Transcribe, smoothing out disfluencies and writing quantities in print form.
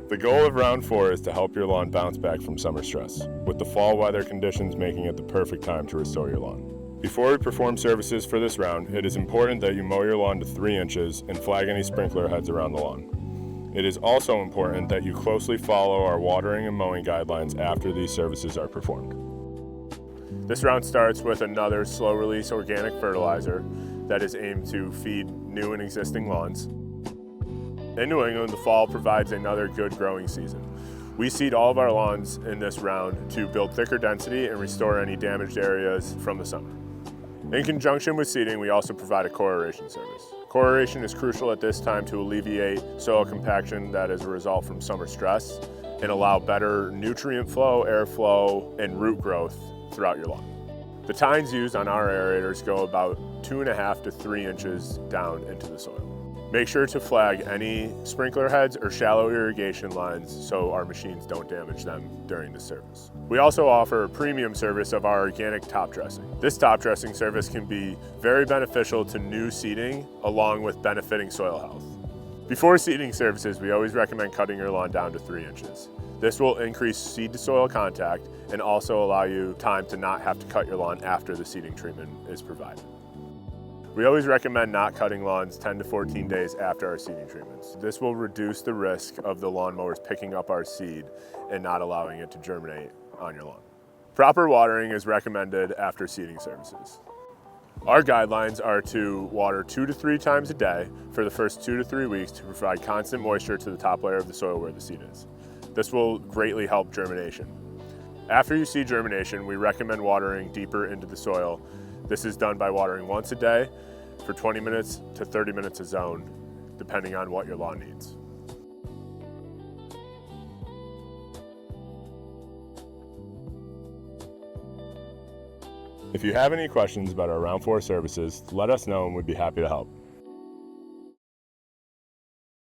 The goal of round 4 is to help your lawn bounce back from summer stress, with the fall weather conditions making it the perfect time to restore your lawn. Before we perform services for this round, it is important that you mow your lawn to 3 inches and flag any sprinkler heads around the lawn. It is also important that you closely follow our watering and mowing guidelines after these services are performed. This round starts with another slow-release organic fertilizer that is aimed to feed new and existing lawns. In New England, the fall provides another good growing season. We seed all of our lawns in this round to build thicker density and restore any damaged areas from the summer. In conjunction with seeding, we also provide a core aeration service. Core aeration is crucial at this time to alleviate soil compaction that is a result from summer stress and allow better nutrient flow, airflow, and root growth throughout your lawn. The tines used on our aerators go about 2.5 to 3 inches down into the soil. Make sure to flag any sprinkler heads or shallow irrigation lines so our machines don't damage them during the service. We also offer a premium service of our organic top dressing. This top dressing service can be very beneficial to new seeding along with benefiting soil health. Before seeding services, we always recommend cutting your lawn down to 3 inches. This will increase seed to soil contact and also allow you time to not have to cut your lawn after the seeding treatment is provided. We always recommend not cutting lawns 10 to 14 days after our seeding treatments. This will reduce the risk of the lawnmowers picking up our seed and not allowing it to germinate on your lawn. Proper watering is recommended after seeding services. Our guidelines are to water 2 to 3 times a day for the first 2 to 3 weeks to provide constant moisture to the top layer of the soil where the seed is. This will greatly help germination. After you see germination, we recommend watering deeper into the soil. This is done by watering once a day for 20 minutes to 30 minutes a zone, depending on what your lawn needs. If you have any questions about our round 4 services, let us know and we'd be happy to help.